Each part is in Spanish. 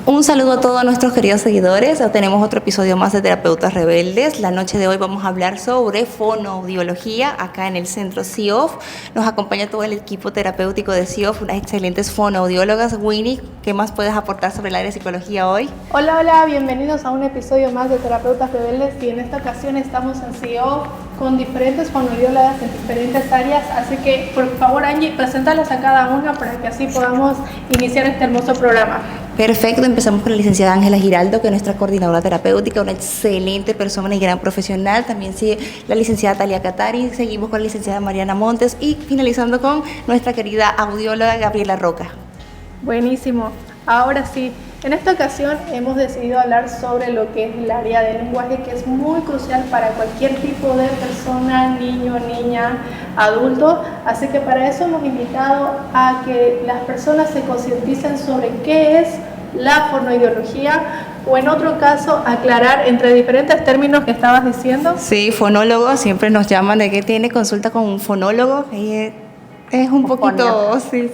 Un saludo a todos nuestros queridos seguidores. Tenemos otro episodio más de Terapeutas Rebeldes. La noche de hoy vamos a hablar sobre fonoaudiología acá en el centro CIOF. Nos acompaña todo el equipo terapéutico de CIOF, unas excelentes fonoaudiólogas. Winnie, ¿qué más puedes aportar sobre el área de psicología hoy? Hola, bienvenidos a un episodio más de Terapeutas Rebeldes y en esta ocasión estamos en CIOF con diferentes fonoaudiólogas en diferentes áreas, así que por favor Angie, preséntalas a cada una para que así podamos iniciar este hermoso programa. Perfecto, empezamos con la licenciada Ángela Giraldo, que es nuestra coordinadora terapéutica, una excelente persona y gran profesional. También sigue la licenciada Talia Catari, seguimos con la licenciada Mariana Montes y finalizando con nuestra querida audióloga Gabriela Roca. Buenísimo, ahora sí, en esta ocasión hemos decidido hablar sobre lo que es el área del lenguaje, que es muy crucial para cualquier tipo de persona, niño, niña, adulto, así que para eso hemos invitado a que las personas se concienticen sobre qué es la fonoaudiología, o en otro caso aclarar entre diferentes términos que estabas diciendo. Sí, fonólogo, siempre nos llaman de que tiene consulta con un fonólogo, es un poquito, sí.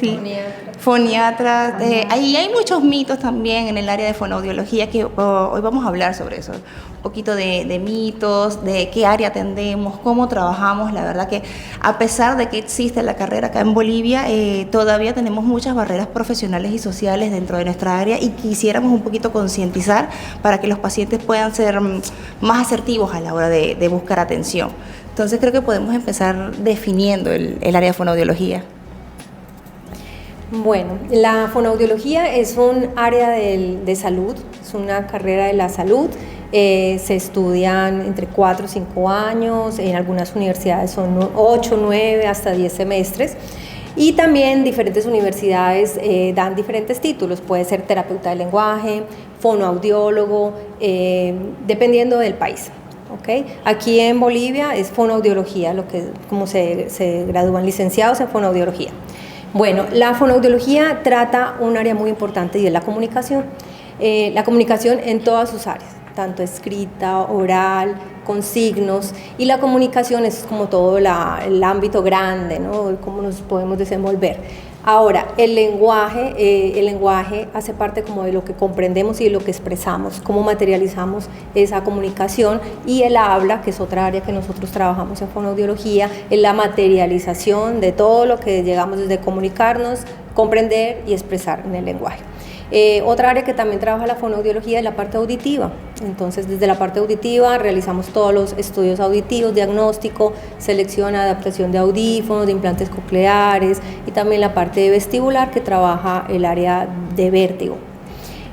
Foniatra. Ahí hay muchos mitos también en el área de fonoaudiología que hoy vamos a hablar sobre eso. Un poquito de mitos, de qué área atendemos, cómo trabajamos. La verdad que a pesar de que existe la carrera acá en Bolivia, todavía tenemos muchas barreras profesionales y sociales dentro de nuestra área y quisiéramos un poquito concientizar para que los pacientes puedan ser más asertivos a la hora de buscar atención. Entonces creo que podemos empezar definiendo el área de fonoaudiología. Bueno, la fonoaudiología es un área de salud, es una carrera de la salud, se estudian entre 4 o 5 años, en algunas universidades son 8, 9, hasta 10 semestres, y también diferentes universidades dan diferentes títulos, puede ser terapeuta del lenguaje, fonoaudiólogo, dependiendo del país. Okay. Aquí en Bolivia es fonoaudiología, como se gradúan licenciados en fonoaudiología. Bueno, la fonoaudiología trata un área muy importante y es la comunicación en todas sus áreas, tanto escrita, oral, con signos, y la comunicación es como todo el ámbito grande, ¿no? Cómo nos podemos desenvolver. Ahora, el lenguaje hace parte como de lo que comprendemos y de lo que expresamos, cómo materializamos esa comunicación, y el habla, que es otra área que nosotros trabajamos en fonoaudiología, es la materialización de todo lo que llegamos desde comunicarnos, comprender y expresar en el lenguaje. Otra área que también trabaja la fonoaudiología es la parte auditiva. Entonces, desde la parte auditiva realizamos todos los estudios auditivos, diagnóstico, selección, adaptación de audífonos, de implantes cocleares, y también la parte vestibular, que trabaja el área de vértigo.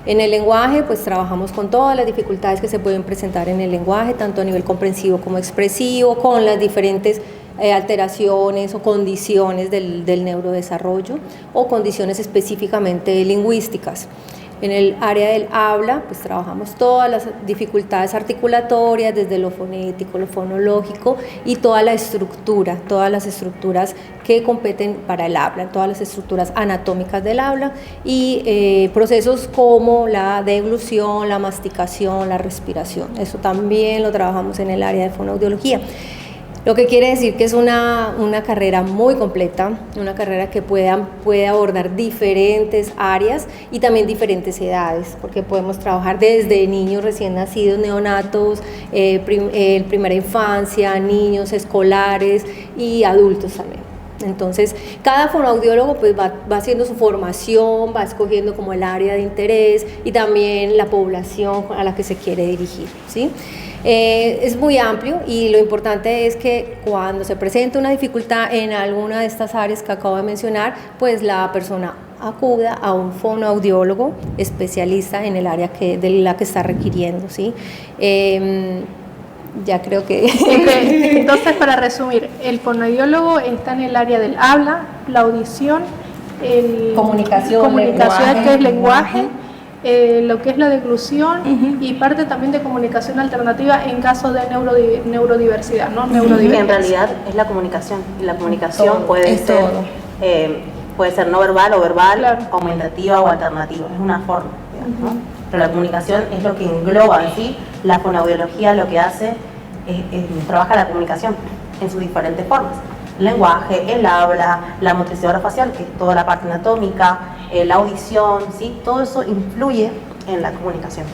En el lenguaje, pues trabajamos con todas las dificultades que se pueden presentar en el lenguaje, tanto a nivel comprensivo como expresivo, con las diferentes alteraciones o condiciones del neurodesarrollo o condiciones específicamente lingüísticas. En el área del habla, pues trabajamos todas las dificultades articulatorias, desde lo fonético, lo fonológico, y todas las estructuras que competen para el habla, todas las estructuras anatómicas del habla, y procesos como la deglución, la masticación, la respiración. Eso también lo trabajamos en el área de fonoaudiología. Lo que quiere decir que es una carrera muy completa, una carrera que puede abordar diferentes áreas y también diferentes edades, porque podemos trabajar desde niños recién nacidos, neonatos, primera infancia, niños escolares y adultos también. Entonces, cada fonoaudiólogo pues va haciendo su formación, va escogiendo como el área de interés y también la población a la que se quiere dirigir, ¿sí? Es muy amplio, y lo importante es que cuando se presenta una dificultad en alguna de estas áreas que acabo de mencionar, pues la persona acuda a un fonoaudiólogo especialista en el área de la que está requiriendo, ¿sí? Ya creo que... Entonces, para resumir, el fonoaudiólogo está en el área del habla, la audición, comunicación, que es lenguaje, lo que es la deglución, y parte también de comunicación alternativa en caso de neurodiversidad, ¿no? En realidad es la comunicación, y la comunicación puede ser no verbal o verbal, claro, aumentativa o alternativa, es una forma, ¿no? Pero la comunicación es lo que engloba en sí. La fonoaudiología lo que hace es trabaja la comunicación en sus diferentes formas. El lenguaje, el habla, la motricidad facial, que es toda la parte anatómica, la audición, ¿sí? Todo eso influye en la comunicación.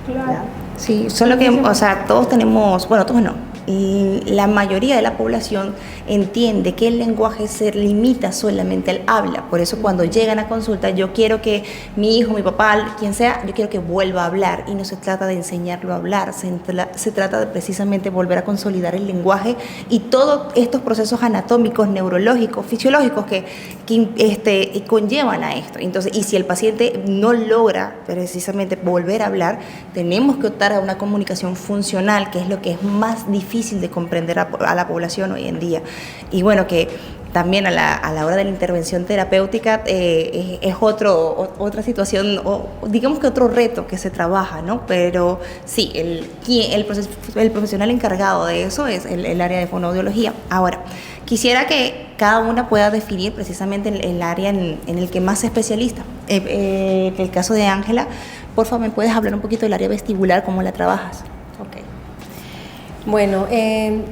Claro. ¿Ya? Sí, solo que, o sea, todos tenemos, bueno, todos no. Y la mayoría de la población entiende que el lenguaje se limita solamente al habla. Por eso cuando llegan a consulta, yo quiero que mi hijo, mi papá, quien sea, yo quiero que vuelva a hablar. Y no se trata de enseñarlo a hablar, se trata de precisamente volver a consolidar el lenguaje y todos estos procesos anatómicos, neurológicos, fisiológicos que conllevan a esto. Entonces, y si el paciente no logra precisamente volver a hablar, tenemos que optar a una comunicación funcional, que es lo que es más difícil de comprender a la población hoy en día. Y bueno, que también a la hora de la intervención terapéutica es otra situación, o digamos que otro reto que se trabaja, ¿no? Pero sí, el profesional encargado de eso es el área de fonoaudiología. Ahora, quisiera que cada una pueda definir precisamente el área en el que más se especializa. En el caso de Ángela, por favor, ¿me puedes hablar un poquito del área vestibular, cómo la trabajas? Ok. Bueno,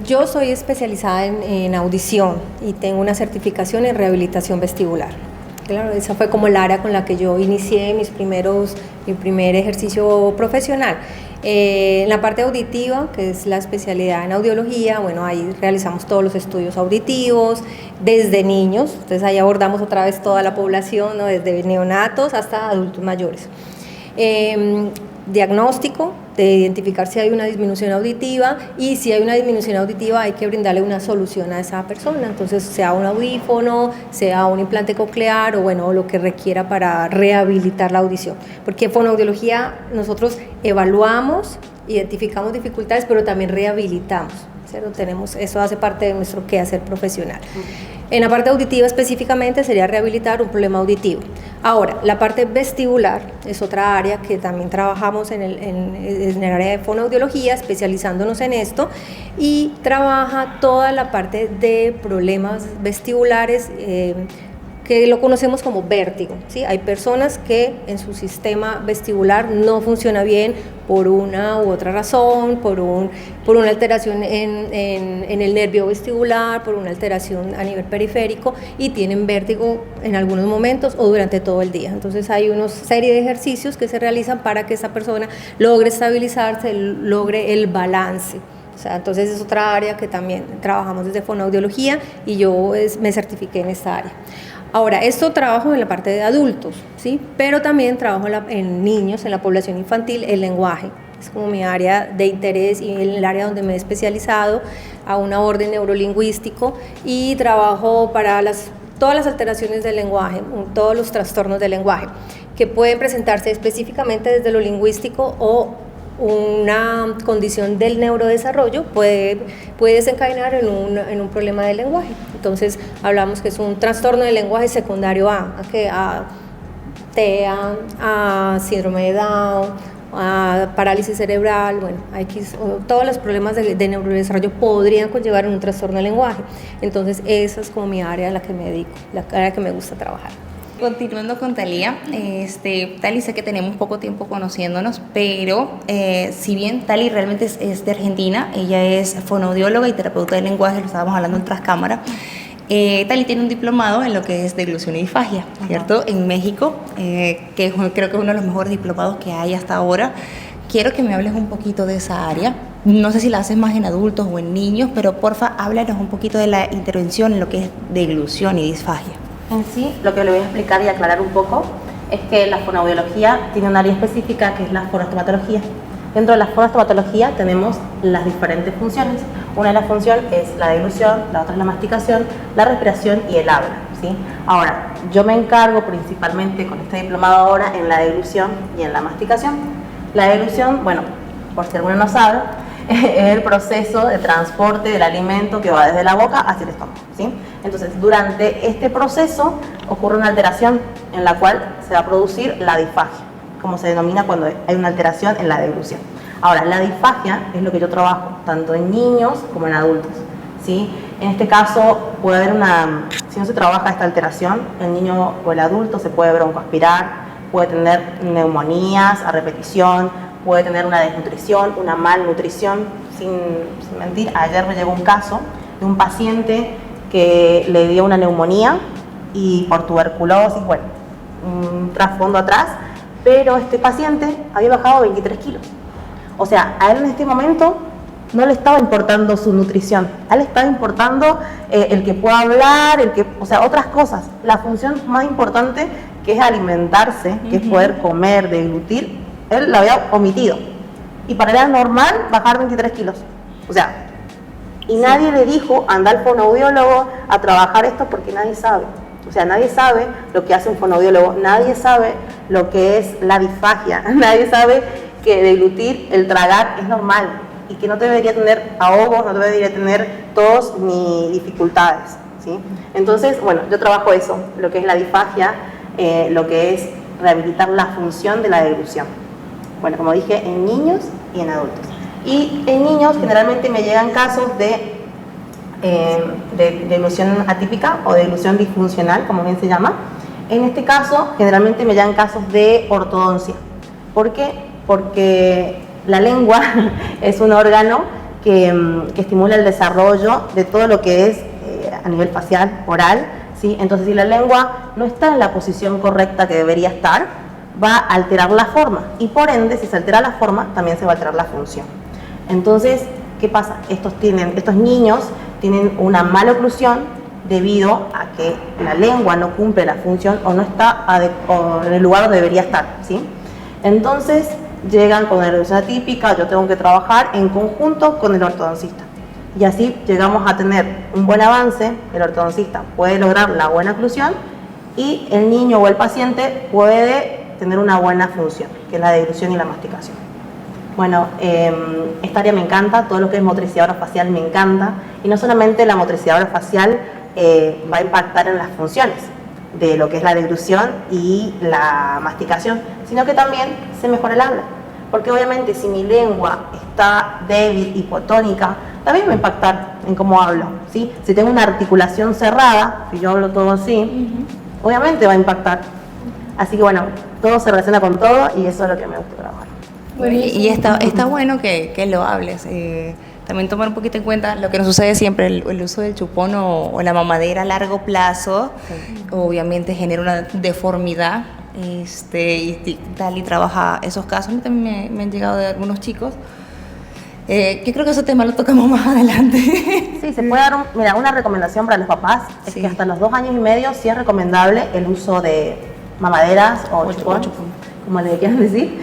yo soy especializada en audición y tengo una certificación en rehabilitación vestibular. Claro, esa fue como el área con la que yo inicié mi primer ejercicio profesional. En la parte auditiva, que es la especialidad en audiología, bueno, ahí realizamos todos los estudios auditivos desde niños, entonces ahí abordamos otra vez toda la población, ¿no? Desde neonatos hasta adultos mayores. Diagnóstico, de identificar si hay una disminución auditiva, y si hay una disminución auditiva hay que brindarle una solución a esa persona, entonces sea un audífono, sea un implante coclear o bueno, lo que requiera para rehabilitar la audición, porque en fonoaudiología nosotros evaluamos, identificamos dificultades, pero también rehabilitamos, ¿cierto? Eso hace parte de nuestro quehacer profesional. En la parte auditiva específicamente sería rehabilitar un problema auditivo. Ahora, la parte vestibular es otra área que también trabajamos en el área de fonoaudiología, especializándonos en esto, y trabaja toda la parte de problemas vestibulares, que lo conocemos como vértigo, ¿sí? Hay personas que en su sistema vestibular no funciona bien por una u otra razón, por una alteración en el nervio vestibular, por una alteración a nivel periférico, y tienen vértigo en algunos momentos o durante todo el día. Entonces hay una serie de ejercicios que se realizan para que esa persona logre estabilizarse, logre el balance. O sea, entonces es otra área que también trabajamos desde fonoaudiología y yo me certifiqué en esta área. Ahora, esto trabajo en la parte de adultos, ¿sí? Pero también trabajo en niños, en la población infantil, el lenguaje. Es como mi área de interés y el área donde me he especializado a un orden neurolingüístico, y trabajo para todas las alteraciones del lenguaje, todos los trastornos del lenguaje, que pueden presentarse específicamente desde lo lingüístico o una condición del neurodesarrollo puede desencadenar en un problema del lenguaje. Entonces hablamos que es un trastorno del lenguaje secundario a TEA, a síndrome de Down, a parálisis cerebral, bueno, todos los problemas de neurodesarrollo podrían conllevar en un trastorno del lenguaje. Entonces esa es como mi área a la que me dedico, la área que me gusta trabajar. Continuando con Thalía, Tali, sé que tenemos poco tiempo conociéndonos, pero si bien Tali realmente es de Argentina, ella es fonoaudióloga y terapeuta de lenguaje, lo estábamos hablando en tras cámara. Tali tiene un diplomado en lo que es deglución y disfagia, ¿cierto? En México, que creo que es uno de los mejores diplomados que hay hasta ahora. Quiero que me hables un poquito de esa área. No sé si la haces más en adultos o en niños, pero porfa, háblanos un poquito de la intervención en lo que es deglución y disfagia. En sí, lo que le voy a explicar y aclarar un poco es que la fonoaudiología tiene un área específica que es la fonostomatología. Dentro de la fonostomatología tenemos las diferentes funciones. Una de las funciones es la deglución, la otra es la masticación, la respiración y el habla, ¿sí? Ahora, yo me encargo principalmente con este diplomado ahora en la deglución y en la masticación. La deglución, bueno, por si alguno no sabe, es el proceso de transporte del alimento que va desde la boca hacia el estómago, ¿sí? Entonces, durante este proceso ocurre una alteración en la cual se va a producir la disfagia, como se denomina cuando hay una alteración en la deglución. Ahora, la disfagia es lo que yo trabajo tanto en niños como en adultos, ¿sí? En este caso puede haber si no se trabaja esta alteración, el niño o el adulto se puede broncoaspirar, puede tener neumonías a repetición, puede tener una desnutrición, una malnutrición. Sin mentir, ayer me llegó un caso de un paciente que le dio una neumonía y por tuberculosis, bueno, un trasfondo atrás, pero este paciente había bajado 23 kilos. O sea, a él en este momento no le estaba importando su nutrición, a él le estaba importando el que pueda hablar, o sea, otras cosas. La función más importante, que es alimentarse, que es poder comer, deglutir, él la había omitido. Y para él era normal bajar 23 kilos. O sea, y nadie le dijo, anda al fonoaudiólogo a trabajar esto, porque nadie sabe. O sea, nadie sabe lo que hace un fonoaudiólogo, nadie sabe lo que es la disfagia, nadie sabe que deglutir, el tragar, es normal y que no te debería tener ahogos, no te debería tener tos ni dificultades, ¿sí? Entonces, bueno, yo trabajo eso, lo que es la disfagia, lo que es rehabilitar la función de la deglución. Bueno, como dije, en niños y en adultos. Y en niños generalmente me llegan casos de deglución atípica o deglución disfuncional, como bien se llama. En este caso, generalmente me llegan casos de ortodoncia. ¿Por qué? Porque la lengua es un órgano que estimula el desarrollo de todo lo que es a nivel facial, oral, ¿sí? Entonces, si la lengua no está en la posición correcta que debería estar, va a alterar la forma. Y por ende, si se altera la forma, también se va a alterar la función. Entonces, ¿qué pasa? Estos niños tienen una mala oclusión debido a que la lengua no cumple la función o no está en el lugar donde debería estar, ¿sí? Entonces llegan con la deglución atípica, yo tengo que trabajar en conjunto con el ortodoncista. Y así llegamos a tener un buen avance, el ortodoncista puede lograr la buena oclusión y el niño o el paciente puede tener una buena función, que es la deglución y la masticación. Bueno, esta área me encanta, todo lo que es motricidad orofacial me encanta, y no solamente la motricidad orofacial va a impactar en las funciones de lo que es la deglución y la masticación, sino que también se mejora el habla, porque obviamente si mi lengua está débil, hipotónica, también va a impactar en cómo hablo, ¿sí? Si tengo una articulación cerrada, si yo hablo todo así, obviamente va a impactar. Así que bueno, todo se relaciona con todo y eso es lo que me gusta trabajar. Y está bueno que lo hables. También tomar un poquito en cuenta lo que nos sucede siempre, el uso del chupón o la mamadera a largo plazo, obviamente genera una deformidad y trabaja esos casos. A mí también me han llegado de algunos chicos, que creo que ese tema lo tocamos más adelante. Sí, se puede dar una recomendación para los papás, es que hasta los 2 años y medio sí es recomendable el uso de mamaderas o chupón, como le quieran decir.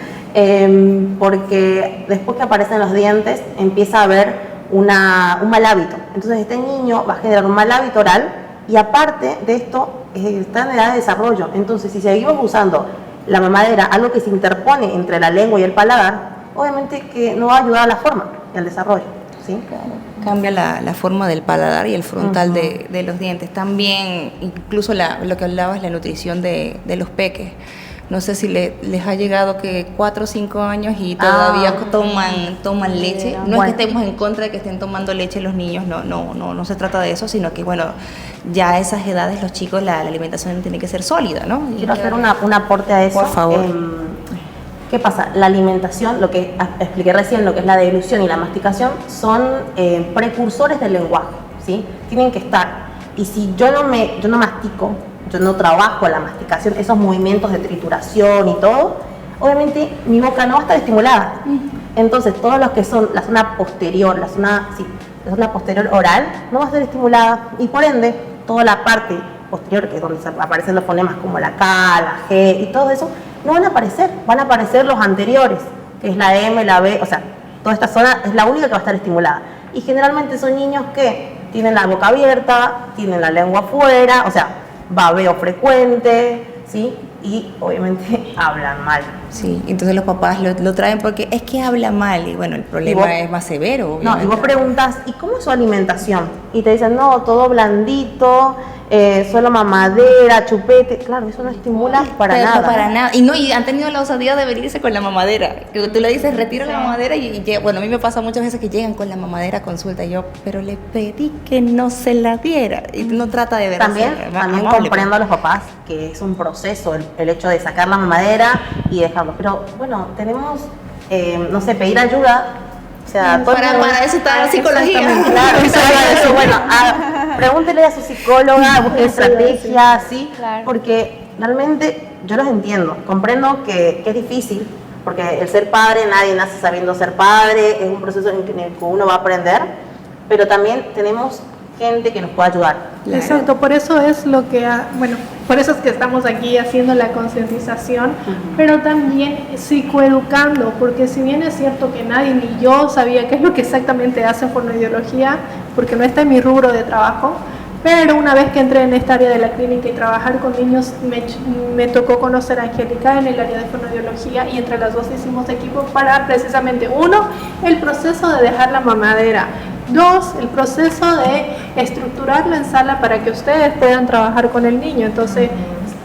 Porque después que aparecen los dientes empieza a haber un mal hábito. Entonces este niño va a generar un mal hábito oral y aparte de esto está en edad de desarrollo. Entonces si seguimos usando la mamadera, algo que se interpone entre la lengua y el paladar, obviamente que no va a ayudar a la forma y al desarrollo, ¿sí? Claro. Cambia la forma del paladar y el frontal de los dientes. También incluso lo que hablabas, la nutrición de los peques. No sé si les ha llegado que 4 o 5 años y todavía toman leche. No es que estemos en contra de que estén tomando leche los niños, no se trata de eso, sino que bueno, ya a esas edades los chicos la alimentación tiene que ser sólida, ¿no? Quiero hacer un aporte a eso. Por favor. ¿Qué pasa? La alimentación, lo que expliqué recién, lo que es la deglución y la masticación, son precursores del lenguaje, ¿sí? Tienen que estar. Y si yo no mastico, yo no trabajo la masticación, esos movimientos de trituración y todo, obviamente mi boca no va a estar estimulada. Entonces, todos los que son la zona posterior, la zona posterior oral, no va a ser estimulada y por ende, toda la parte posterior, que es donde aparecen los fonemas como la K, la G y todo eso, no van a aparecer los anteriores, que es la M, la B, o sea, toda esta zona es la única que va a estar estimulada. Y generalmente son niños que tienen la boca abierta, tienen la lengua afuera, o sea, babeo frecuente, ¿sí? Y obviamente hablan mal. Sí, entonces los papás lo traen porque es que habla mal y bueno, el problema es más severo, obviamente. No, y vos preguntas, ¿y cómo es su alimentación? Y te dicen, no, todo blandito, solo mamadera, chupete. Claro, eso no estimula para nada. No, para nada. Y han tenido la osadía de venirse con la mamadera. Que tú le dices, retira la mamadera y bueno, a mí me pasa muchas veces que llegan con la mamadera a consulta y yo, pero le pedí que no se la diera. Y no trata de ver. También comprendo a los papás que es un proceso el hecho de sacar la mamadera y dejarlo. Pero bueno, tenemos, no sé, pedir ayuda. O sea, para eso está la psicología. Claro, eso, bueno, pregúntele a su psicóloga, busque estrategias, ¿sí? Claro. Porque realmente yo los entiendo, comprendo que es difícil, porque el ser padre, nadie nace sabiendo ser padre, es un proceso en el que uno va a aprender, pero también tenemos gente que nos puede ayudar. Exacto, por eso es lo que, por eso es que estamos aquí haciendo la concientización, pero también psicoeducando, porque si bien es cierto que nadie ni yo sabía qué es lo que exactamente hace fonoaudiología, porque no está en mi rubro de trabajo, pero una vez que entré en esta área de la clínica y trabajar con niños, me tocó conocer a Angélica en el área de fonoaudiología y entre las dos hicimos equipo para precisamente, uno, el proceso de dejar la mamadera, dos, el proceso de estructurarlo en sala para que ustedes puedan trabajar con el niño. Entonces,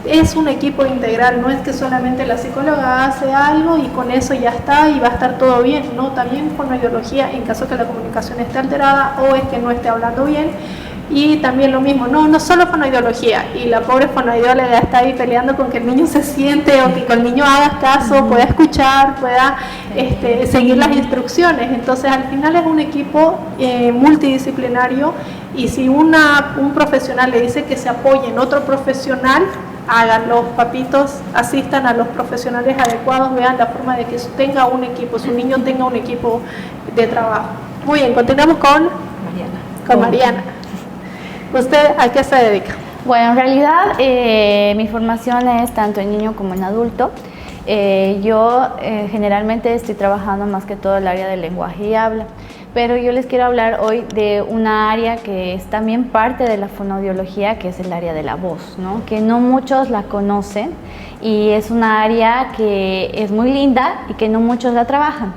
es un equipo integral, no es que solamente la psicóloga hace algo y con eso ya está y va a estar todo bien, no, también fonoaudiología en caso que la comunicación esté alterada o es que no esté hablando bien. Y también lo mismo, no solo fonoaudiología, y la pobre fonoaudióloga está ahí peleando con que el niño se siente o que el niño haga caso, pueda escuchar, pueda seguir las instrucciones. Entonces al final es un equipo multidisciplinario, y si un profesional le dice que se apoye en otro profesional, háganlo, papitos, asistan a los profesionales adecuados, vean la forma de que tenga un equipo, su niño tenga un equipo de trabajo. Muy bien, continuamos con Mariana. ¿Usted a qué se dedica? Bueno, en realidad mi formación es tanto en niño como en adulto. Yo generalmente estoy trabajando más que todo el área del lenguaje y habla, pero yo les quiero hablar hoy de una área que es también parte de la fonoaudiología, que es el área de la voz, ¿no? Que no muchos la conocen y es una área que es muy linda y que no muchos la trabajan.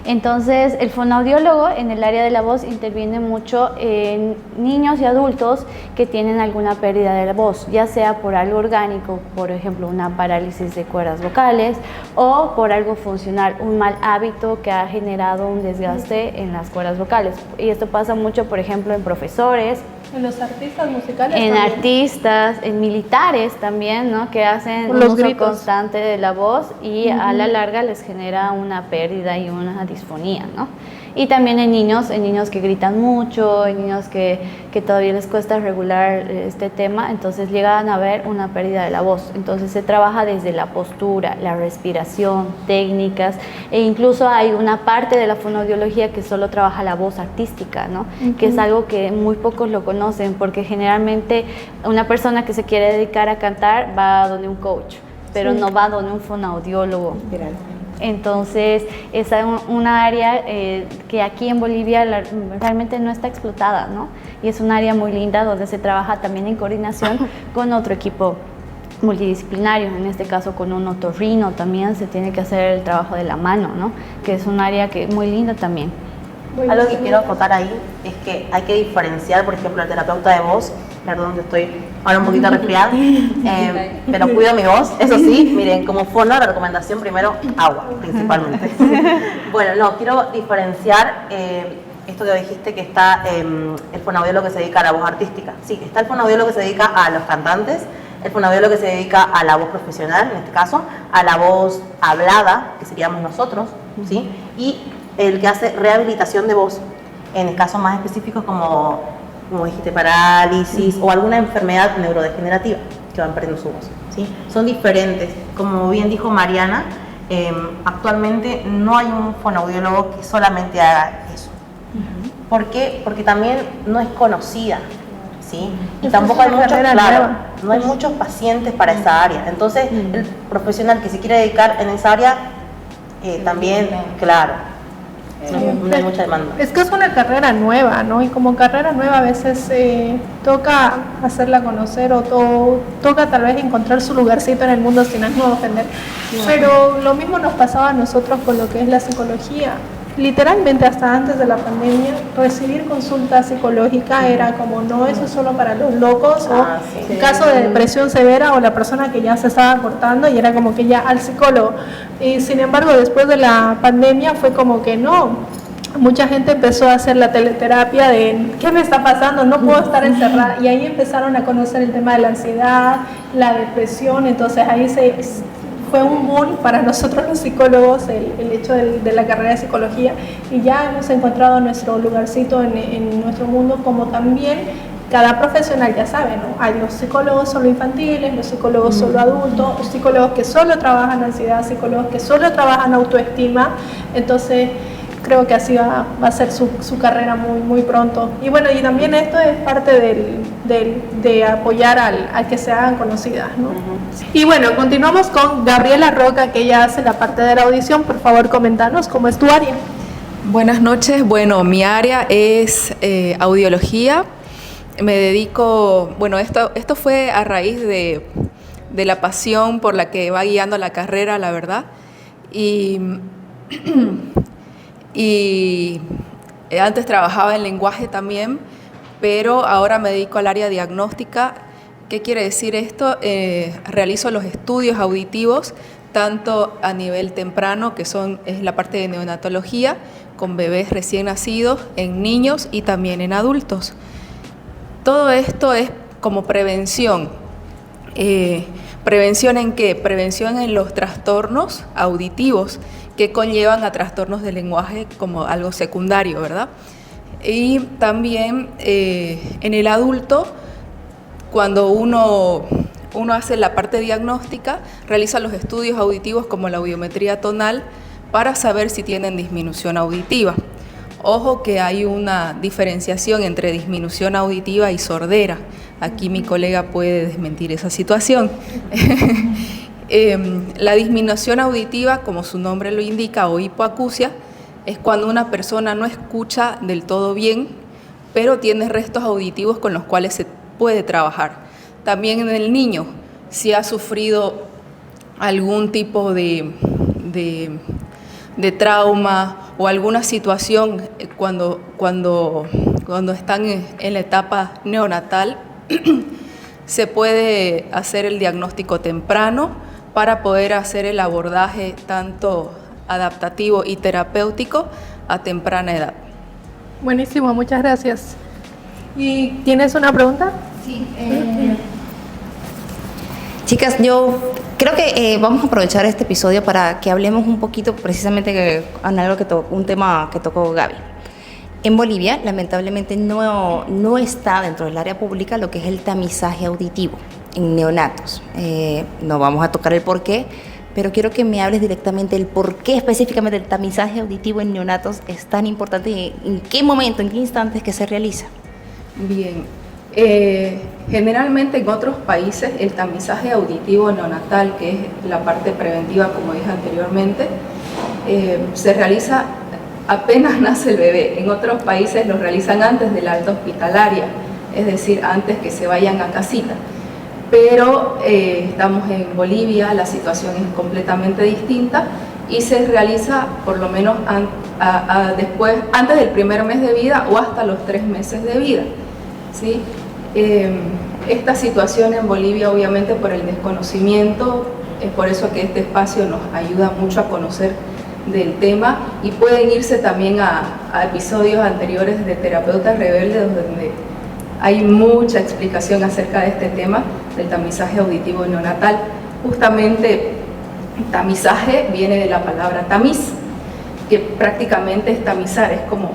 Entonces, el fonoaudiólogo en el área de la voz interviene mucho en niños y adultos que tienen alguna pérdida de la voz, ya sea por algo orgánico, por ejemplo, una parálisis de cuerdas vocales, o por algo funcional, un mal hábito que ha generado un desgaste en las cuerdas vocales. Y esto pasa mucho, por ejemplo, en profesores, en los artistas musicales, en también. Artistas, en militares también, ¿no? Que hacen un uso constante de la voz y a la larga les genera una pérdida y una disfonía, ¿no? Y también en niños que gritan mucho, en niños que todavía les cuesta regular este tema, entonces llegan a ver una pérdida de la voz. Entonces se trabaja desde la postura, la respiración, técnicas, e incluso hay una parte de la fonoaudiología que solo trabaja la voz artística, ¿no? Que es algo que muy pocos lo conocen, porque generalmente una persona que se quiere dedicar a cantar va a donde un coach, pero no va a donde un fonoaudiólogo. Entonces es una área que aquí en Bolivia realmente no está explotada, ¿no? Y es un área muy linda donde se trabaja también en coordinación con otro equipo multidisciplinario, en este caso con un otorrino también se tiene que hacer el trabajo de la mano, ¿no? Que es un área que muy linda también. Algo que quiero acotar ahí es que hay que diferenciar, por ejemplo, el terapeuta de voz, perdón que estoy ahora un poquito resfriada, pero cuido mi voz, eso sí, miren, como fono la recomendación primero, agua, principalmente. Bueno, no, quiero diferenciar esto que dijiste que está el fonoaudiólogo que se dedica a la voz artística. Sí, está el fonoaudiólogo que se dedica a los cantantes, el fonoaudiólogo que se dedica a la voz profesional, en este caso, a la voz hablada, que seríamos nosotros, ¿sí? Y el que hace rehabilitación de voz, en casos más específicos como dijiste, parálisis o alguna enfermedad neurodegenerativa que van perdiendo su voz, ¿sí? Son diferentes. Como bien dijo Mariana, actualmente no hay un fonoaudiólogo que solamente haga eso. ¿Por qué? Porque también no es conocida, ¿sí? Y tampoco hay muchos, no hay muchos pacientes para esa área. Entonces, el profesional que se quiere dedicar en esa área, también, claro, no hay mucha demanda. Es que es una carrera nueva, ¿no? Y como carrera nueva a veces toca hacerla conocer o toca tal vez encontrar su lugarcito en el mundo sin ánimo de ofender. Pero lo mismo nos pasaba a nosotros con lo que es la psicología. Literalmente hasta antes de la pandemia, recibir consulta psicológica era como, no, eso es solo para los locos o en caso de depresión severa o la persona que ya se estaba cortando y era como que ya al psicólogo. Y sin embargo, después de la pandemia fue como que no. Mucha gente empezó a hacer la teleterapia de ¿qué me está pasando? No puedo estar encerrada. Y ahí empezaron a conocer el tema de la ansiedad, la depresión. Entonces ahí fue un boom para nosotros los psicólogos el hecho de la carrera de psicología, y ya hemos encontrado nuestro lugarcito en nuestro mundo, como también cada profesional ya sabe, ¿no? Hay los psicólogos solo infantiles, los psicólogos solo adultos, los psicólogos que solo trabajan ansiedad, psicólogos que solo trabajan autoestima. Entonces creo que así va a ser su carrera muy pronto. Y bueno, y también esto es parte de apoyar al que se hagan conocidas, ¿no? Y bueno, continuamos con Gabriela Roca, que ella hace la parte de la audición. Por favor, coméntanos cómo es tu área. Buenas noches. Bueno, mi área es audiología. Me dedico, bueno, esto fue a raíz de la pasión por la que va guiando la carrera, la verdad. Y antes trabajaba en lenguaje también, pero ahora me dedico al área diagnóstica. ¿Qué quiere decir esto? Realizo los estudios auditivos tanto a nivel temprano, que es la parte de neonatología, con bebés recién nacidos, en niños y también en adultos. Todo esto es como prevención. ¿Prevención en qué? Prevención en los trastornos auditivos que conllevan a trastornos del lenguaje como algo secundario, ¿verdad? Y también en el adulto, cuando uno hace la parte diagnóstica, realiza los estudios auditivos como la audiometría tonal para saber si tienen disminución auditiva. Ojo que hay una diferenciación entre disminución auditiva y sordera. Aquí mi colega puede desmentir esa situación. La disminución auditiva, como su nombre lo indica, o hipoacusia, es cuando una persona no escucha del todo bien, pero tiene restos auditivos con los cuales se puede trabajar. También en el niño, si ha sufrido algún tipo de trauma o alguna situación cuando están en la etapa neonatal, se puede hacer el diagnóstico temprano para poder hacer el abordaje tanto adaptativo y terapéutico a temprana edad. Buenísimo, muchas gracias. ¿Y tienes una pregunta? Sí. Chicas, yo creo que vamos a aprovechar este episodio para que hablemos un poquito precisamente en un tema que tocó Gaby. En Bolivia, lamentablemente, no está dentro del área pública lo que es el tamizaje auditivo en neonatos. No vamos a tocar el por qué, pero quiero que me hables directamente del por qué específicamente el tamizaje auditivo en neonatos es tan importante y en qué momento, en qué instantes que se realiza. Bien. Generalmente en otros países el tamizaje auditivo neonatal, que es la parte preventiva, como dije anteriormente, se realiza apenas nace el bebé. En otros países lo realizan antes de la alta hospitalaria, es decir, antes que se vayan a casita. Pero estamos en Bolivia, la situación es completamente distinta y se realiza por lo menos antes del primer mes de vida o hasta los 3 meses de vida, ¿sí? Esta situación en Bolivia, obviamente por el desconocimiento, es por eso que este espacio nos ayuda mucho a conocer del tema, y pueden irse también a episodios anteriores de Terapeutas Rebeldes, donde hay mucha explicación acerca de este tema del tamizaje auditivo neonatal. Justamente tamizaje viene de la palabra tamiz, que prácticamente es tamizar, es como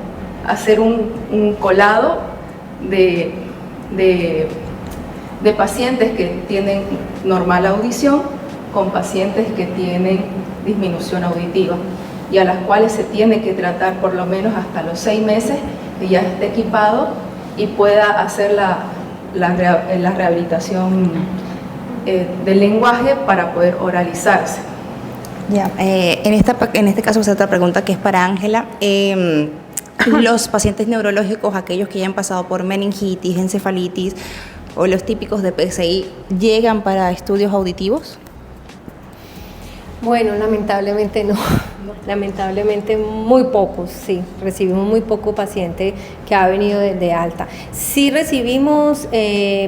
hacer un colado de pacientes que tienen normal audición con pacientes que tienen disminución auditiva, y a las cuales se tiene que tratar por lo menos hasta los 6 meses que ya esté equipado y pueda hacer la rehabilitación del lenguaje para poder oralizarse. Ya, en este caso, otra pregunta que es para Ángela. Los pacientes neurológicos, aquellos que ya han pasado por meningitis, encefalitis o los típicos de PCI, ¿llegan para estudios auditivos? Bueno, lamentablemente no. Lamentablemente muy pocos, sí, recibimos muy poco paciente que ha venido de alta. Sí recibimos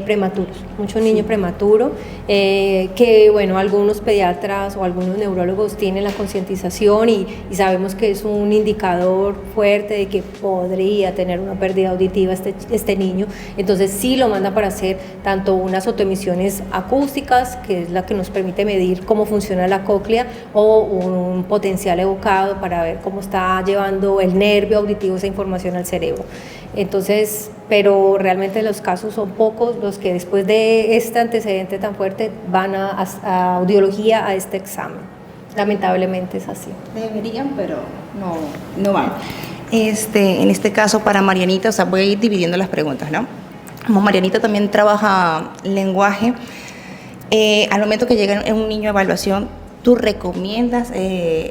prematuros, muchos niños prematuros, que bueno, algunos pediatras o algunos neurólogos tienen la concientización y sabemos que es un indicador fuerte de que podría tener una pérdida auditiva este niño, entonces sí lo manda para hacer tanto unas autoemisiones acústicas, que es la que nos permite medir cómo funciona la cóclea, o un potencial educado para ver cómo está llevando el nervio auditivo esa información al cerebro. Entonces, pero realmente los casos son pocos los que después de este antecedente tan fuerte van a audiología a este examen. Lamentablemente es así. Deberían, pero no van. En este caso para Marianita, o sea, voy a ir dividiendo las preguntas, ¿no? Como Marianita también trabaja lenguaje, al momento que llega un niño a evaluación, ¿tú recomiendas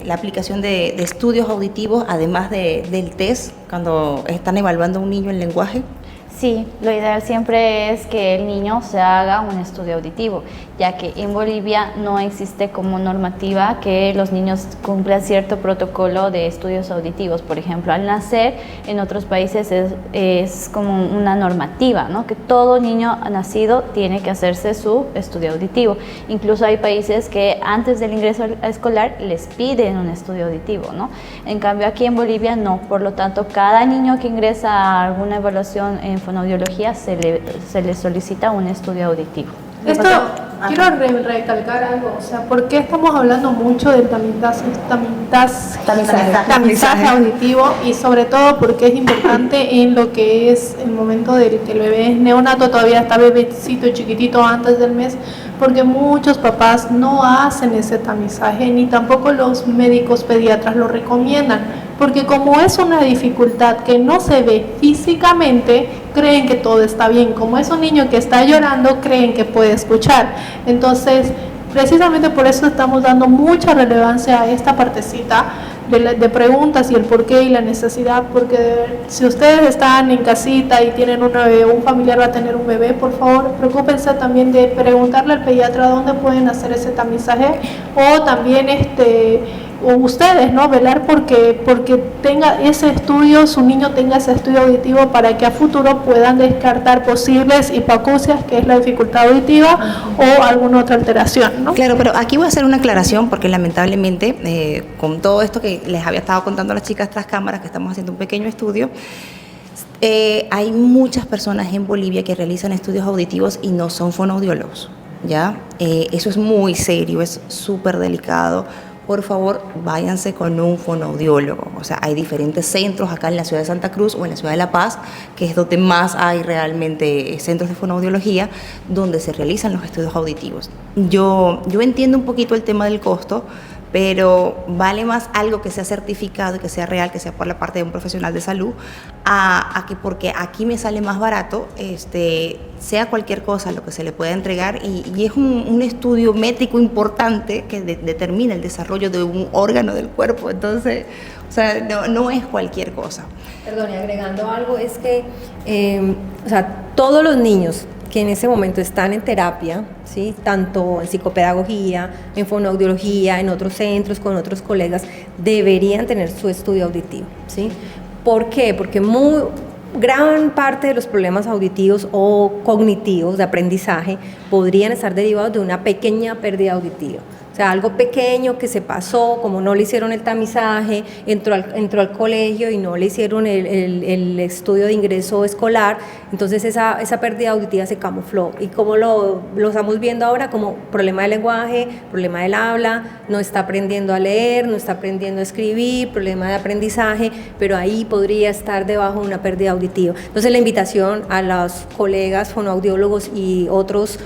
la aplicación de estudios auditivos además del test cuando están evaluando a un niño en lenguaje? Sí, lo ideal siempre es que el niño se haga un estudio auditivo, ya que en Bolivia no existe como normativa que los niños cumplan cierto protocolo de estudios auditivos. Por ejemplo, al nacer, en otros países es como una normativa, ¿no? Que todo niño nacido tiene que hacerse su estudio auditivo. Incluso hay países que antes del ingreso escolar les piden un estudio auditivo, ¿no? En cambio, aquí en Bolivia no. Por lo tanto, cada niño que ingresa a alguna evaluación en fonoaudiología se le solicita un estudio auditivo. Esto quiero recalcar algo, o sea, ¿por qué estamos hablando mucho del tamizaje auditivo? Y sobre todo porque es importante en lo que es el momento del que el bebé es neonato, todavía está bebecito chiquitito antes del mes, porque muchos papás no hacen ese tamizaje ni tampoco los médicos pediatras lo recomiendan, porque como es una dificultad que no se ve físicamente, creen que todo está bien. Como es un niño que está llorando, creen que puede escuchar. Entonces, precisamente por eso estamos dando mucha relevancia a esta partecita de preguntas y el por qué y la necesidad, porque si ustedes están en casita y tienen un bebé, un familiar va a tener un bebé, por favor, preocúpense también de preguntarle al pediatra dónde pueden hacer ese tamizaje, o también o ustedes, ¿no? Velar porque tenga ese estudio, su niño tenga ese estudio auditivo para que a futuro puedan descartar posibles hipoacusias, que es la dificultad auditiva, o alguna otra alteración, ¿no? Claro, pero aquí voy a hacer una aclaración porque lamentablemente con todo esto que les había estado contando a las chicas tras cámaras, que estamos haciendo un pequeño estudio, hay muchas personas en Bolivia que realizan estudios auditivos y no son fonoaudiólogos, ¿ya? Eso es muy serio, es súper delicado. Por favor, váyanse con un fonoaudiólogo. O sea, hay diferentes centros acá en la ciudad de Santa Cruz o en la ciudad de La Paz, que es donde más hay realmente centros de fonoaudiología, donde se realizan los estudios auditivos. Yo entiendo un poquito el tema del costo, pero vale más algo que sea certificado y que sea real, que sea por la parte de un profesional de salud, a que porque aquí me sale más barato, sea cualquier cosa lo que se le pueda entregar, y es un estudio métrico importante que determina el desarrollo de un órgano del cuerpo. Entonces, o sea, no es cualquier cosa. Perdón, y agregando algo, es que o sea, todos los niños que en ese momento están en terapia, ¿sí? Tanto en psicopedagogía, en fonoaudiología, en otros centros, con otros colegas, deberían tener su estudio auditivo, ¿sí? ¿Por qué? Porque gran parte de los problemas auditivos o cognitivos de aprendizaje podrían estar derivados de una pequeña pérdida auditiva. O sea, algo pequeño que se pasó, como no le hicieron el tamizaje, entró al colegio y no le hicieron el estudio de ingreso escolar, entonces esa pérdida auditiva se camufló. Y como lo estamos viendo ahora como problema de lenguaje, problema del habla, no está aprendiendo a leer, no está aprendiendo a escribir, problema de aprendizaje, pero ahí podría estar debajo de una pérdida auditiva. Entonces la invitación a los colegas fonoaudiólogos y otros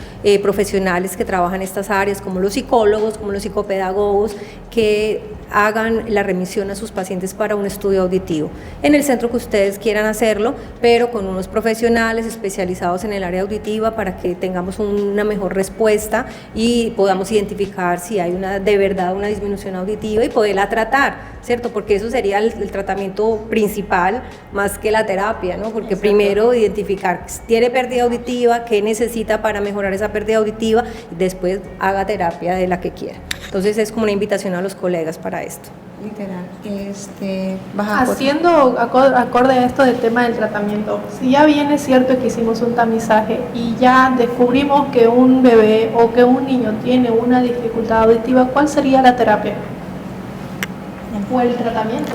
profesionales que trabajan en estas áreas, como los psicólogos, como los psicopedagogos, que hagan la remisión a sus pacientes para un estudio auditivo en el centro que ustedes quieran hacerlo, pero con unos profesionales especializados en el área auditiva para que tengamos una mejor respuesta y podamos identificar si hay de verdad una disminución auditiva y poderla tratar, ¿cierto? Porque eso sería el tratamiento principal más que la terapia, ¿no? Porque exacto, primero identificar si tiene pérdida auditiva, qué necesita para mejorar esa pérdida auditiva, y después haga terapia de la que quiera. Entonces es como una invitación a los colegas para esto. Literal. Haciendo acorde a esto del tema del tratamiento, si ya bien es cierto que hicimos un tamizaje y ya descubrimos que un bebé o que un niño tiene una dificultad auditiva, ¿cuál sería la terapia? ¿O el tratamiento?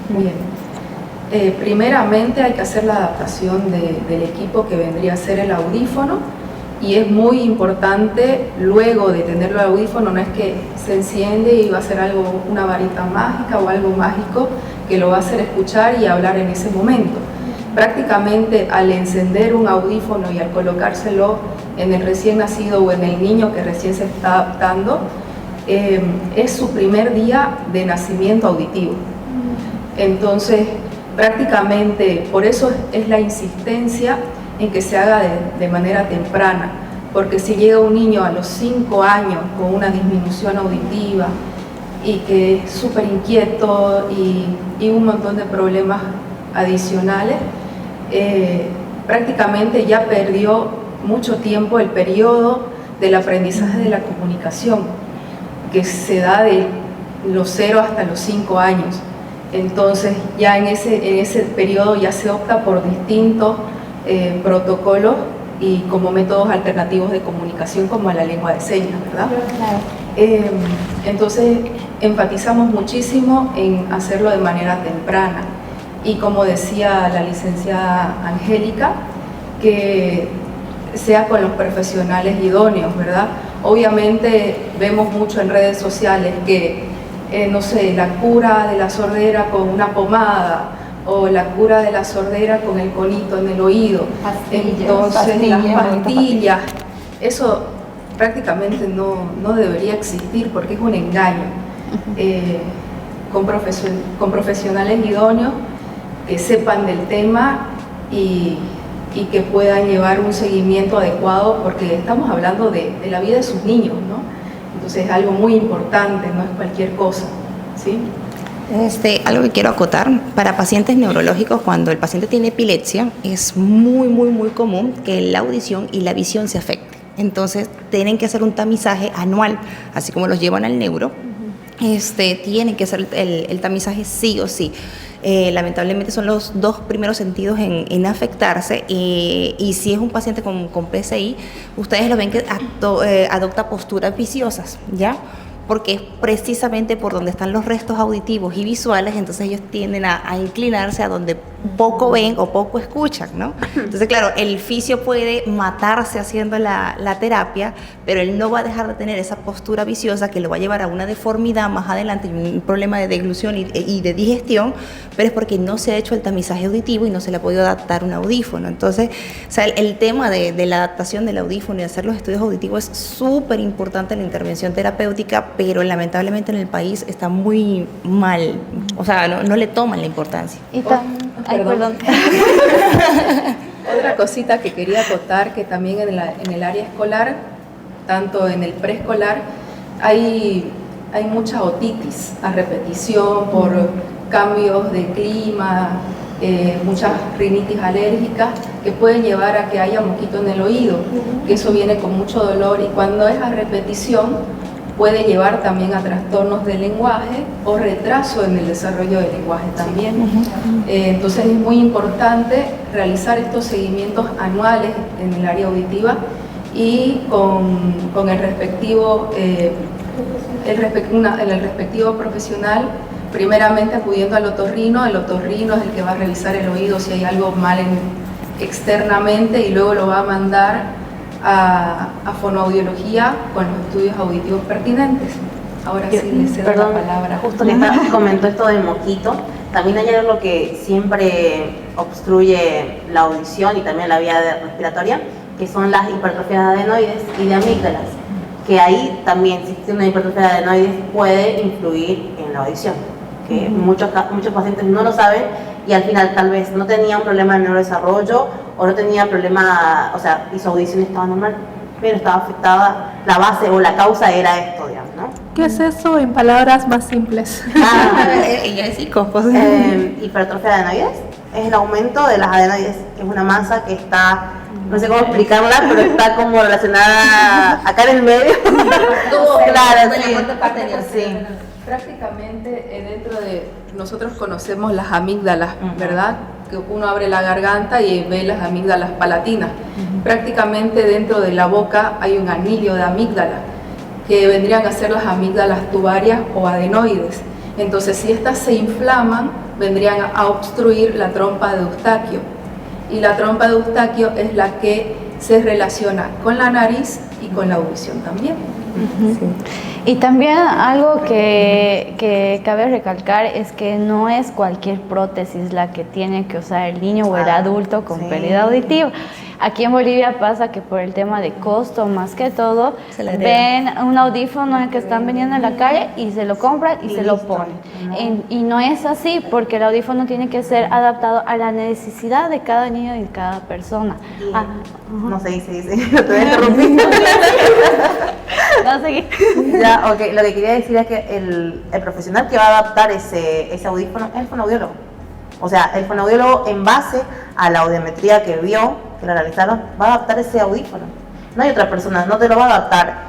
Bien. Primeramente hay que hacer la adaptación del equipo que vendría a ser el audífono y es muy importante luego de tener el audífono, no es que se enciende y va a ser algo, una varita mágica o algo mágico que lo va a hacer escuchar y hablar en ese momento. Prácticamente al encender un audífono y al colocárselo en el recién nacido o en el niño que recién se está adaptando, es su primer día de nacimiento auditivo. Entonces, prácticamente por eso es la insistencia en que se haga de manera temprana, porque si llega un niño a los 5 años con una disminución auditiva y que es súper inquieto y un montón de problemas adicionales, prácticamente ya perdió mucho tiempo el periodo del aprendizaje de la comunicación, que se da de los 0 hasta los 5 años. Entonces ya en ese periodo ya se opta por distintos protocolos y como métodos alternativos de comunicación como la lengua de señas, ¿verdad? Claro. Entonces enfatizamos muchísimo en hacerlo de manera temprana y como decía la licenciada Angélica, que sea con los profesionales idóneos, ¿verdad? Obviamente vemos mucho en redes sociales que, no sé, la cura de la sordera con una pomada o la cura de la sordera con el conito en el oído. Entonces las pastillas, eso prácticamente no debería existir porque es un engaño. Con profesionales idóneos que sepan del tema y que puedan llevar un seguimiento adecuado, porque estamos hablando de la vida de sus niños, ¿no? Entonces es algo muy importante, no es cualquier cosa, ¿sí? Algo que quiero acotar, para pacientes neurológicos, cuando el paciente tiene epilepsia, es muy común que la audición y la visión se afecten. Entonces tienen que hacer un tamizaje anual, así como los llevan al neuro. Tienen que hacer el tamizaje sí o sí. Lamentablemente son los 2 primeros sentidos en afectarse y si es un paciente con PCI, ustedes lo ven que adopta posturas viciosas, ¿ya? Porque es precisamente por donde están los restos auditivos y visuales, entonces ellos tienden a inclinarse a donde poco ven o poco escuchan, ¿no? Entonces, claro, el fisio puede matarse haciendo la terapia, pero él no va a dejar de tener esa postura viciosa que lo va a llevar a una deformidad más adelante, un problema de deglución y de digestión, pero es porque no se ha hecho el tamizaje auditivo y no se le ha podido adaptar un audífono. Entonces, o sea, el tema de la adaptación del audífono y hacer los estudios auditivos es súper importante en la intervención terapéutica, pero lamentablemente en el país está muy mal, o sea, no le toman la importancia. Y perdón. Otra cosita que quería acotar, que también en el área escolar, tanto en el preescolar, hay mucha otitis a repetición por cambios de clima, muchas rinitis alérgicas que pueden llevar a que haya moquito en el oído, que eso viene con mucho dolor y cuando es a repetición puede llevar también a trastornos del lenguaje o retraso en el desarrollo del lenguaje también. Entonces es muy importante realizar estos seguimientos anuales en el área auditiva y con el respectivo profesional, primeramente acudiendo al otorrino. El otorrino es el que va a revisar el oído si hay algo mal externamente y luego lo va a mandar a fonoaudiología con los estudios auditivos pertinentes. Ahora sí les cedo la palabra. Justo que comentó esto del moquito, también hay algo que siempre obstruye la audición y también la vía respiratoria, que son las hipertrofias de adenoides y de amígdalas, que ahí también, si existe una hipertrofia de adenoides, puede influir en la audición, que muchos pacientes no lo saben y al final tal vez no tenía un problema de neurodesarrollo o no tenía problema, o sea, y su audición estaba normal, pero estaba afectada, la base o la causa era esto, digamos, ¿no? ¿Qué es eso en palabras más simples? Ella es psicópos. Hipertrofia de adenoides es el aumento de las adenoides, que es una masa que está, no sé cómo explicarla, pero está como relacionada acá en el medio. Claro, sí. Prácticamente dentro de nosotros conocemos las amígdalas, ¿verdad? Que uno abre la garganta y ve las amígdalas palatinas. Prácticamente dentro de la boca hay un anillo de amígdala, que vendrían a ser las amígdalas tubarias o adenoides. Entonces, si estas se inflaman, vendrían a obstruir la trompa de Eustaquio. Y la trompa de Eustaquio es la que se relaciona con la nariz y con la audición también. Y también algo que cabe recalcar es que no es cualquier prótesis la que tiene que usar el niño o el adulto con pérdida auditiva. Aquí en Bolivia pasa que por el tema de costo, más que todo, ven un audífono en el que están vendiendo en la calle y se lo compran y se lo ponen. Y no es así, porque el audífono tiene que ser adaptado a la necesidad de cada niño y de cada persona. No se dice, lo te voy a interrumpir. No, seguí. Ya, okay. Lo que quería decir es que el profesional que va a adaptar ese audífono es el fonoaudiólogo. O sea, el fonoaudiólogo, en base a la audiometría que vio, que lo realizaron, va a adaptar ese audífono. No hay otra persona, no te lo va a adaptar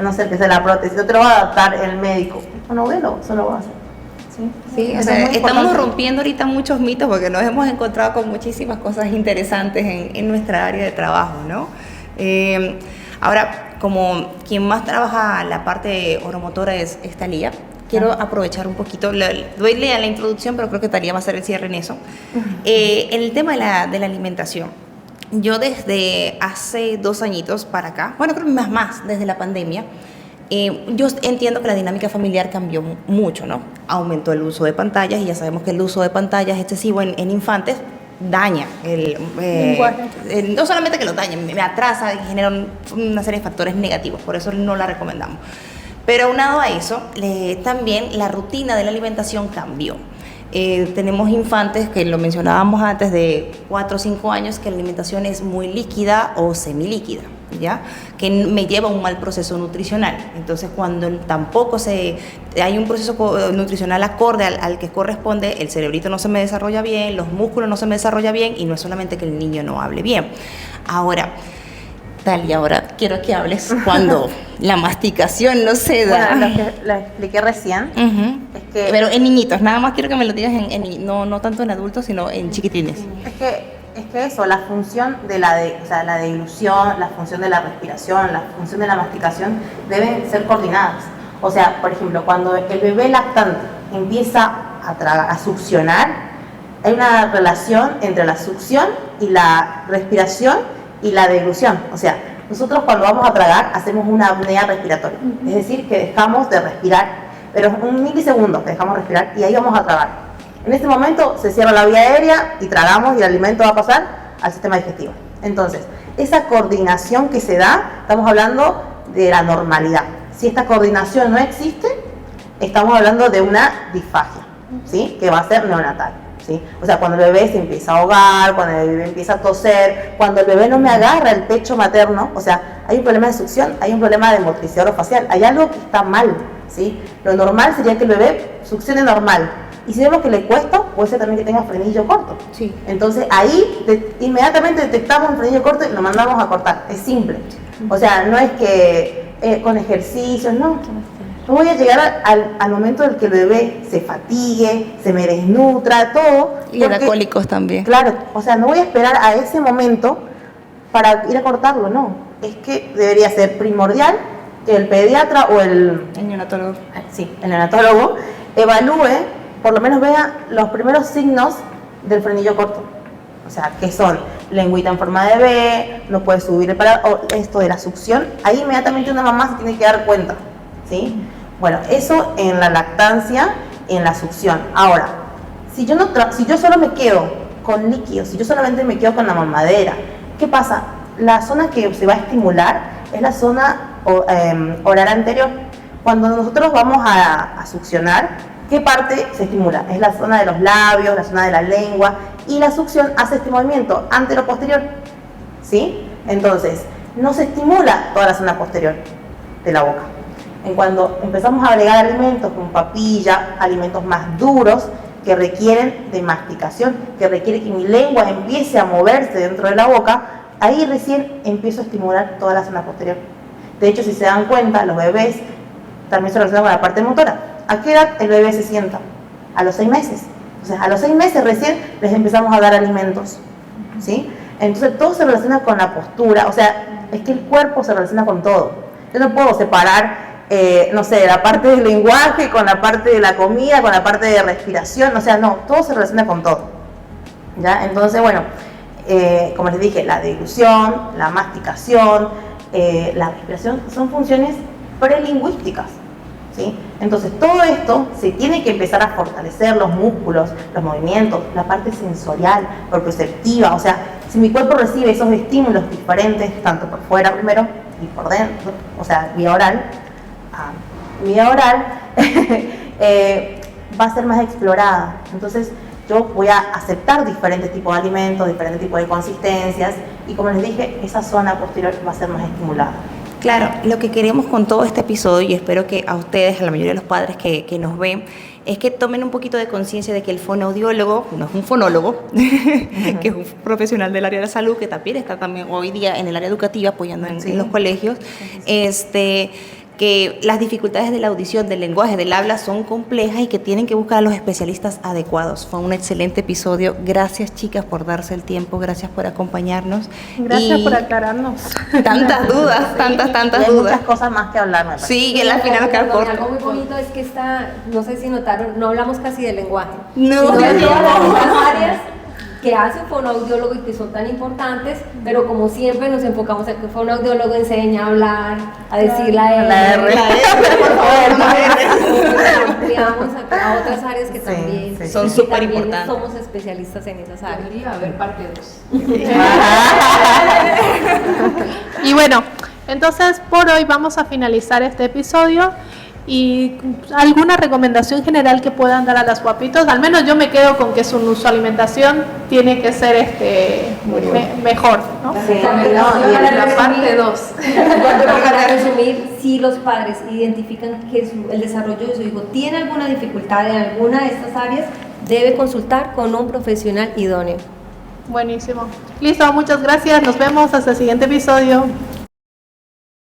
no sé, que sea la prótesis, no te lo va a adaptar el médico. El fonoaudiólogo solo va a hacer. Sí, o sea, estamos rompiendo ahorita muchos mitos porque nos hemos encontrado con muchísimas cosas interesantes en nuestra área de trabajo, ¿no? Ahora, como quien más trabaja la parte oromotora es Thalía, quiero aprovechar un poquito, doy a la introducción, pero creo que Thalía va a hacer el cierre en eso. En el tema de la alimentación, yo desde hace 2 añitos para acá, bueno, creo que más, desde la pandemia, yo entiendo que la dinámica familiar cambió mucho, ¿no? Aumentó el uso de pantallas y ya sabemos que el uso de pantallas excesivo en infantes daña no solamente que lo daña, me atrasa y genera una serie de factores negativos, por eso no la recomendamos. Pero aunado a eso, también la rutina de la alimentación cambió. Tenemos infantes, que lo mencionábamos antes, de 4 o 5 años, que la alimentación es muy líquida o semilíquida, ¿ya? Que me lleva a un mal proceso nutricional. Entonces, cuando tampoco hay un proceso nutricional acorde al que corresponde, el cerebrito no se me desarrolla bien, los músculos no se me desarrollan bien, y no es solamente que el niño no hable bien. Ahora, Thalía, ahora quiero que hables cuando la masticación no se da. Bueno, lo expliqué recién. Es que, pero en niñitos, nada más quiero que me lo digas no tanto en adultos, sino en chiquitines. Es que eso, la función de la deglución, la función de la respiración, la función de la masticación deben ser coordinadas. O sea, por ejemplo, cuando el bebé lactante empieza a succionar, hay una relación entre la succión y la respiración y la deglución. O sea, nosotros cuando vamos a tragar hacemos una apnea respiratoria, es decir, que dejamos de respirar, pero un milisegundo que dejamos respirar y ahí vamos a tragar. En este momento se cierra la vía aérea y tragamos y el alimento va a pasar al sistema digestivo. Entonces, esa coordinación que se da, estamos hablando de la normalidad. Si esta coordinación no existe, estamos hablando de una disfagia, ¿sí? Que va a ser neonatal. ¿Sí? O sea, cuando el bebé se empieza a ahogar, cuando el bebé empieza a toser, cuando el bebé no me agarra el pecho materno, o sea, hay un problema de succión, hay un problema de motricidad orofacial, hay algo que está mal, ¿sí? Lo normal sería que el bebé succione normal, y si vemos que le cuesta, puede ser también que tenga frenillo corto. Sí. Entonces ahí inmediatamente detectamos un frenillo corto y lo mandamos a cortar, es simple. O sea, no es que con ejercicios, no. No voy a llegar al momento en que el bebé se fatigue, se me desnutra, todo. Y le da cólicos también. Claro, o sea, no voy a esperar a ese momento para ir a cortarlo, no. Es que debería ser primordial que el pediatra o el neonatólogo, el neonatólogo evalúe, por lo menos vea los primeros signos del frenillo corto. O sea, que son lengüita en forma de B, no puede subir el paladar, o esto de la succión. Ahí inmediatamente una mamá se tiene que dar cuenta. ¿Sí? Bueno, eso en la lactancia, en la succión. Ahora, si yo solo me quedo con líquidos, si yo solamente me quedo con la mamadera, ¿qué pasa? La zona que se va a estimular es la zona oral anterior. Cuando nosotros vamos a succionar, ¿qué parte se estimula? Es la zona de los labios, la zona de la lengua, y la succión hace este movimiento antero-posterior, ¿sí? Entonces, no se estimula toda la zona posterior de la boca. Cuando empezamos a agregar alimentos con papilla, alimentos más duros que requieren de masticación, que requiere que mi lengua empiece a moverse dentro de la boca, ahí recién empiezo a estimular toda la zona posterior. De hecho, si se dan cuenta, los bebés también se relacionan con la parte motora. ¿A qué edad el bebé se sienta? A los 6 meses. Entonces, a los 6 meses recién les empezamos a dar alimentos, ¿sí? Entonces, todo se relaciona con la postura, o sea, es que el cuerpo se relaciona con todo. Yo no puedo separar no sé, la parte del lenguaje con la parte de la comida, con la parte de respiración, o sea, no, todo se relaciona con todo, ¿ya? Entonces, bueno, como les dije, la deglución, la masticación, la respiración, son funciones prelingüísticas, ¿sí? Entonces todo esto se tiene que empezar a fortalecer, los músculos, los movimientos, la parte sensorial, perceptiva, o sea, si mi cuerpo recibe esos estímulos diferentes, tanto por fuera primero y por dentro, o sea, vía oral, va a ser más explorada. Entonces yo voy a aceptar diferentes tipos de alimentos, diferentes tipos de consistencias, y como les dije, esa zona posterior va a ser más estimulada. Claro, lo que queremos con todo este episodio, y espero que a ustedes, a la mayoría de los padres que nos ven, es que tomen un poquito de conciencia de que el fonoaudiólogo no es un fonólogo, que es un profesional del área de la salud, que también está también hoy día en el área educativa apoyando en los colegios, que las dificultades de la audición, del lenguaje, del habla son complejas y que tienen que buscar a los especialistas adecuados. Fue un excelente episodio. Gracias, chicas, por darse el tiempo. Gracias por acompañarnos. Gracias por aclararnos. Tantas dudas, tantas hay dudas. muchas cosas más que hablar, me parece. Sí, que al final queda corto. Algo muy bonito es que no sé si notaron, no hablamos casi de lenguaje. No, sino de todas las otras áreas que hace un fonoaudiólogo y que son tan importantes, pero como siempre nos enfocamos en que el fonoaudiólogo enseña a hablar, a decir la R, por favor, ampliamos a otras áreas que también son súper importantes. Somos especialistas en esas áreas. Debería haber parte 2. Y bueno, entonces por hoy vamos a finalizar este episodio. Y alguna recomendación general que puedan dar a las guapitos, al menos yo me quedo con que su alimentación tiene que ser mejor, ¿no? Sí, y la parte 2. Para resumir, si los padres identifican que el desarrollo de su hijo tiene alguna dificultad en alguna de estas áreas, debe consultar con un profesional idóneo. Buenísimo. Listo, muchas gracias. Nos vemos hasta el siguiente episodio.